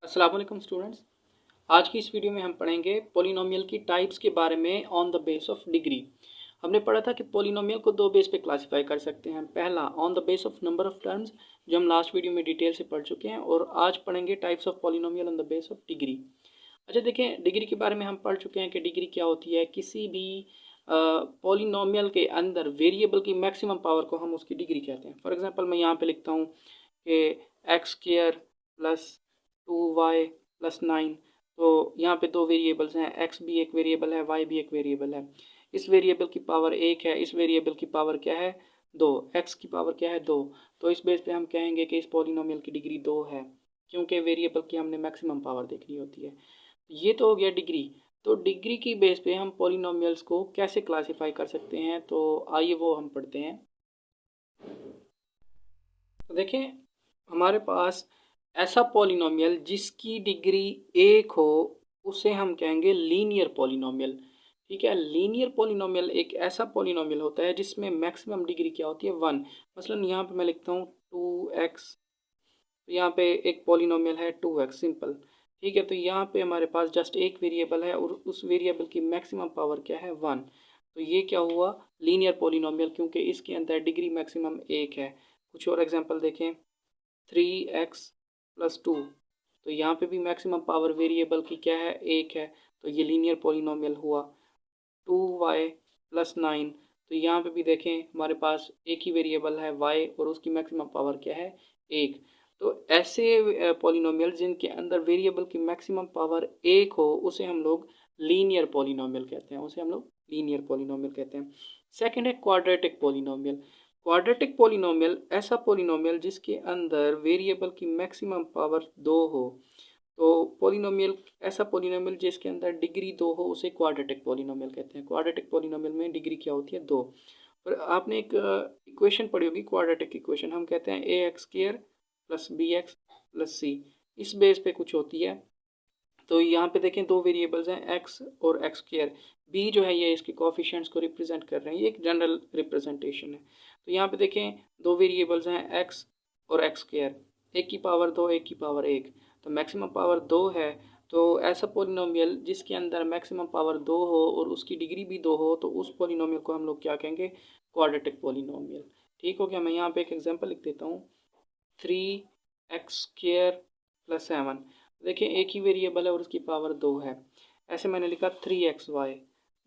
अस्सलाम वालेकुम स्टूडेंट्स। आज की इस वीडियो में हम पढ़ेंगे पॉलिनोमियल की टाइप्स के बारे में on the base of degree. हमने पढ़ा था कि पॉलिनोमियल को दो बेस पे क्लासिफाई कर सकते हैं। पहला on the base of number of terms, जो हम लास्ट वीडियो में डिटेल से पढ़ चुके हैं, और आज पढ़ेंगे types of polynomial on the base of degree. अच्छा देखें, डिग्री के बारे में हम पढ़ चुके हैं कि डिग्री क्या होती है। किसी भी पॉलिनोमियल के अंदर वेरिएबल की मैक्सिमम पावर को हम उसकी डिग्री कहते हैं। फॉर एग्जांपल मैं यहाँ पे लिखता हूँ कि x square plus 2y plus 9। तो यहाँ पे दो वेरिएबल्स हैं, x भी एक वेरिएबल है, y भी एक वेरिएबल है। इस वेरिएबल की पावर 1 है, इस वेरिएबल की पावर क्या है 2, x की पावर क्या है 2। तो इस बेस पे हम कहेंगे कि इस पॉलिनोमियल की डिग्री 2 है, क्योंकि वेरिएबल की हमने मैक्सिमम पावर देखनी होती है। ये तो हो गया डिग्री। तो डिग्री की बेस पे हम पॉलिनोमियल्स को कैसे क्लासीफाई कर सकते हैं, तो आइए वो हम पढ़ते हैं। तो देखें, हमारे पास ऐसा पॉलिनोमियल जिसकी डिग्री 1 हो उसे हम कहेंगे लीनियर पॉलिनोमियल। ठीक है, लीनियर पॉलिनोमियल एक ऐसा पॉलिनोमियल होता है जिसमें मैक्सिमम डिग्री क्या होती है 1। मसलन यहाँ पे मैं लिखता हूँ 2x, तो यहाँ पे एक पॉलिनोमियल है 2x सिंपल। ठीक है, तो यहाँ पे हमारे पास जस्ट एक वेरिएबल है और उस वेरिएबल की मैक्सिमम पावर क्या है 1। तो ये क्या हुआ लीनियर पॉलिनोमियल, क्योंकि इसके अंदर डिग्री मैक्सिमम 1 है। कुछ और एग्जांपल देखें, 3x प्लस 2, तो यहाँ पे भी मैक्सिमम पावर वेरिएबल की क्या है 1 है, तो ये लीनियर पॉलिनोमियल हुआ। 2y प्लस 9, तो यहाँ पे भी देखें हमारे पास एक ही वेरिएबल है y और उसकी मैक्सिमम पावर क्या है 1। तो ऐसे पॉलिनोमियल जिनके अंदर वेरिएबल की मैक्सिमम पावर 1 हो उसे हम लोग लीनियर पॉलिनोमियल कहते हैं, उसे हम लोग लीनियर पॉलिनोमियल कहते हैं। सेकंड है क्वाड्रेटिक पॉलिनोमियल। क्वाड्रेटिक पॉलिनोमियल ऐसा पॉलिनोमियल जिसके अंदर वेरिएबल की मैक्सिमम पावर 2 हो। तो पॉलिनोमियल ऐसा पॉलिनोमियल जिसके अंदर डिग्री 2 हो उसे क्वाड्रेटिक पॉलिनोमियल कहते हैं। क्वाड्रेटिक पॉलिनोमियल में डिग्री क्या होती है 2। और आपने एक इक्वेशन पढ़ी होगी क्वाड्रेटिक इक्वेशन, हम कहते हैं A X square plus B X plus C. इस बेस पे कुछ होती है। तो यहाँ पे देखें दो वेरिएबल्स हैं एक्स और एक्स स्क्वायर। बी जो है ये इसके कोफिशिएंट्स को रिप्रेजेंट कर रहे हैं, ये एक जनरल रिप्रेजेंटेशन है। तो यहाँ पे देखें दो वेरिएबल्स हैं एक्स और एक्स स्क्वायर, एक की पावर 2 एक की पावर 1, तो मैक्सिमम पावर 2 है। तो ऐसा पोलिनोमियल जिसके अंदर मैक्सिमम पावर 2 हो और उसकी डिग्री भी 2 हो, तो उस पोलिनोमियल को हम लोग क्या कहेंगे क्वाड्रेटिक पोलिनोमियल। ठीक हो गया। मैं यहाँ पे एक एग्जांपल लिख देता हूँ, 3x स्क्वायर प्लस 7। देखिए एक ही वेरिएबल है और उसकी पावर 2 है। ऐसे मैंने लिखा 3xy।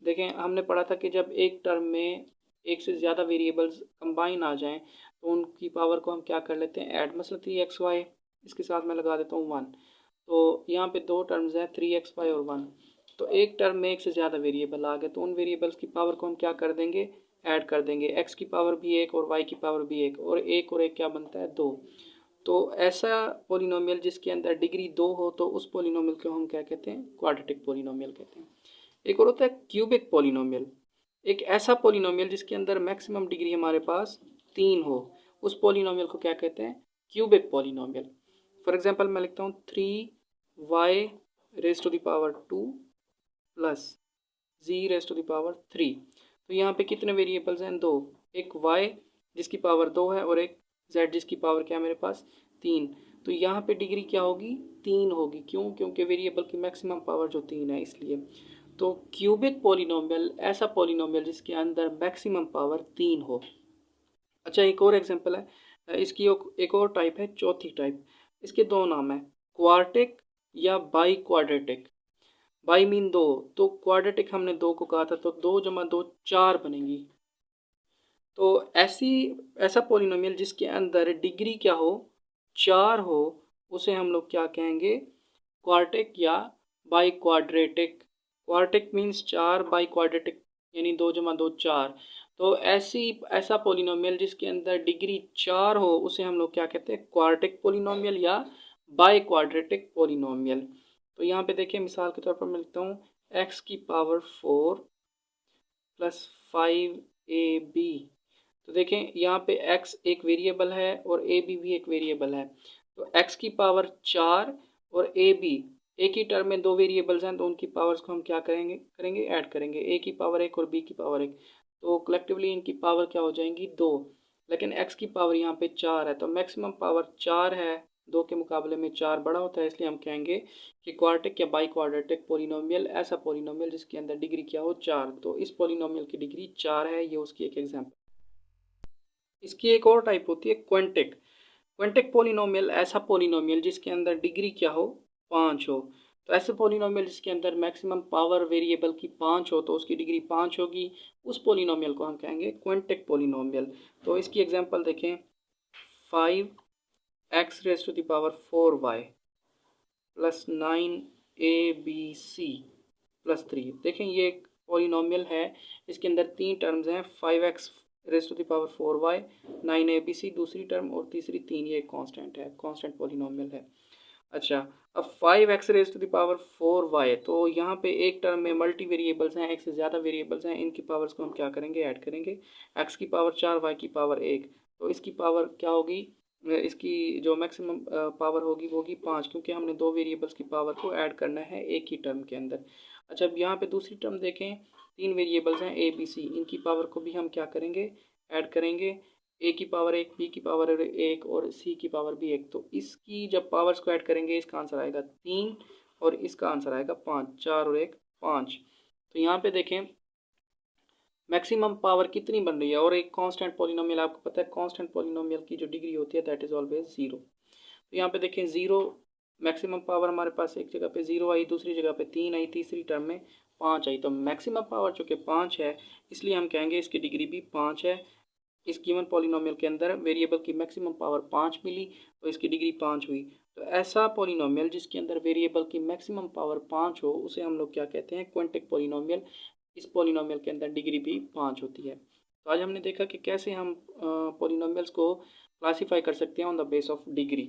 देखें हमने पढ़ा था कि जब एक टर्म में एक से ज़्यादा वेरिएबल्स कंबाइन आ जाएं तो उनकी पावर को हम क्या कर लेते हैं ऐड। मतलब 3xy, इसके साथ मैं लगा देता हूँ 1। तो यहाँ पे दो टर्म्स हैं 3xy और 1। तो एक टर्म में एक से ज़्यादा वेरिएबल आ गए तो उन वेरिएबल्स की पावर को हम क्या कर देंगे ऐड कर देंगे। x की पावर भी 1 और y की पावर भी 1, और 1 और 1 क्या बनता है 2। तो ऐसा पोलिनोमियल जिसके अंदर डिग्री 2 हो तो उस पोलिनोमियल को हम क्या कहते हैं क्वाड्रेटिक पोलिनोमियल कहते हैं। एक और होता है क्यूबिक पोलिनोमियल। एक ऐसा पोलिनोमियल जिसके अंदर मैक्सिमम डिग्री हमारे पास 3 हो, उस पोलिनोमियल को क्या कहते हैं क्यूबिक पोलिनोमियल। फॉर एग्जांपल मैं लिखता हूँ 3y raise to the power 2 plus z raise to the power 3। तो यहाँ पे कितने वेरिएबल्स हैं दो, एक y जिसकी पावर 2 है और एक z जिसकी पावर क्या है मेरे पास 3। तो यहाँ पे डिग्री क्या होगी 3 होगी। क्यों? क्योंकि वेरिएबल की मैक्सिमम पावर जो 3 है इसलिए। तो क्यूबिक पॉलिनोमियल ऐसा पॉलिनोमियल जिसके अंदर मैक्सिमम पावर 3 हो। अच्छा एक और एग्जांपल है, इसकी एक और टाइप है, चौथी टाइप। इसके दो नाम है, क्वार्टिक या बाई क्वाड्रेटिक। बाई मीन दो, तो क्वाड्रेटिक हमने दो को कहा था, तो 2 जमा 2 4 बनेगी। तो ऐसा पोलिनोमियल जिसके अंदर डिग्री क्या हो 4 हो उसे हम लोग क्या कहेंगे क्वार्टिक या by quadratic. Quartic means 4, by quadratic यानी 2 जमा 2 4। तो ऐसा पोलिनोमियल जिसके अंदर डिग्री 4 हो उसे हम लोग क्या कहते हैं क्वार्टिक पोलिनोमियल या बाई क्वाड्रेटिक पोलिनोमियल। तो यहाँ पे देखिए मिसाल के तौर पर मैं लिखता हूँ x की पावर 4 प्लस 5ab। तो देखें यहाँ पे x एक वेरिएबल है और ए बी भी एक वेरिएबल है। तो x की पावर 4 और ए बी एक ही टर्म में दो वेरिएबल्स हैं, तो उनकी पावर्स को हम क्या करेंगे ऐड करेंगे, ए की पावर 1 और बी की पावर 1। तो कलेक्टिवली इनकी पावर क्या हो जाएंगी 2। लेकिन x की पावर यहाँ पे 4 है, तो मैक्सिमम पावर 4 है 2 के मुकाबले में 4 बड़ा होता है, इसलिए हम कहेंगे कि क्वाड्रेटिक या बाई क्वाड्रेटिक पोलिनोमियल ऐसा पोलिनोमियल जिसके अंदर डिग्री क्या हो 4। तो इस पोलिनोमियल की डिग्री 4 है, ये उसकी एक एग्जाम्पल। इसकी एक और टाइप होती है क्वेंटिक। क्वेंटिक पोलिनोमियल ऐसा पोलिनोमियल जिसके अंदर डिग्री क्या हो 5 हो। तो ऐसे पोलिनोमियल जिसके अंदर मैक्सिमम पावर वेरिएबल की 5 हो तो उसकी डिग्री 5 होगी, उस पोलिनोमियल को हम कहेंगे क्वेंटिक पोलिनोमियल। तो इसकी एग्जांपल देखें, 5x raise to the power 4y plus 9abc plus 3। देखें ये एक पोलिनोमियल है, इसके अंदर 3 टर्म्स हैं, 5x raise to the power 4y, 9abc दूसरी टर्म और तीसरी 3, ये कांस्टेंट है, कांस्टेंट पोलिनोमियल है। अच्छा, अब 5x raise to the power 4y, तो यहाँ पे एक टर्म में मल्टी वेरिएबल्स हैं, एक से ज़्यादा वेरिएबल्स हैं, इनकी पावर्स को हम क्या करेंगे, ऐड करेंगे। x की पावर 4, y की पावर 1, तो इसकी पावर क्या होगी, इसकी जो मैक्सिमम पावर होगी वो होगी 5, क्योंकि हमने 2 वेरिएबल्स की पावर को ऐड करना है एक ही टर्म के अंदर। अच्छा, अब यहाँ पे दूसरी टर्म देखें, 3 वेरिएबल्स हैं a b c, इनकी पावर को भी हम क्या करेंगे, ऐड करेंगे। a की पावर 1, b की पावर 1 और c की पावर भी 1। तो इसकी जब पावर्स को ऐड करेंगे इसका आंसर आएगा 3 और इसका आंसर आएगा 5, 4 और 1 5। तो यहाँ पे देखें मैक्सिमम पावर कितनी बन रही है, और एक कांस्टेंट पॉलिनोमियल आपको पता है कांस्टेंट पॉलिनोमियल की जो डिग्री होती है दैट इज ऑलवेज 0। तो यहाँ पे देखें 0 मैक्सिमम पावर हमारे पास एक जगह पे 0 आई, दूसरी जगह पे 3 आई, तीसरी टर्म में 5 आई। तो मैक्सिमम पावर चूँकि 5 है इसलिए हम कहेंगे इसकी डिग्री भी 5 है। इस गिवन पॉलिनोमियल के अंदर वेरिएबल की मैक्सिमम पावर 5 मिली तो इसकी डिग्री 5 हुई। तो ऐसा पॉलिनोमियल जिसके अंदर वेरिएबल की मैक्सिमम पावर 5 हो उसे हम लोग क्या कहते हैं, क्वांटिक पॉलिनोमियल। इस पॉलिनोमियल के अंदर डिग्री भी 5 होती है। तो आज हमने देखा कि कैसे हम पॉलिनोमियल्स को क्लासीफाई कर सकते हैं on the base of degree.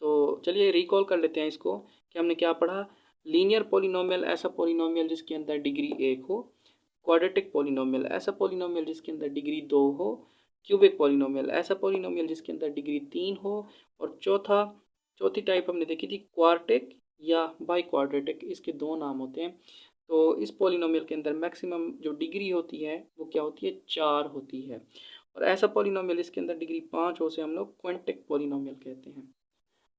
तो चलिए रिकॉल कर लेते हैं इसको कि हमने क्या पढ़ा। लीनियर पॉलिनोमियल ऐसा पॉलिनोमियल जिसके अंदर डिग्री 1 हो। क्वाड्रेटिक पॉलिनोमियल ऐसा पॉलिनोमियल जिसके अंदर डिग्री 2 हो। क्यूबिक पॉलिनोमियल ऐसा पॉलिनोमियल जिसके अंदर डिग्री 3 हो। और चौथी टाइप हमने देखी थी क्वार्टिक या बाई क्वाड्रेटिक, इसके 2 नाम होते हैं। तो इस पॉलिनोमियल के अंदर मैक्सिमम जो डिग्री होती है वो क्या होती है, 4 होती है। और ऐसा पॉलिनोमियल इसके अंदर डिग्री 5 हो से हम लोग क्वांटिक पॉलिनोमियल कहते हैं।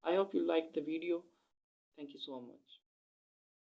I hope you liked the video. Thank you so much.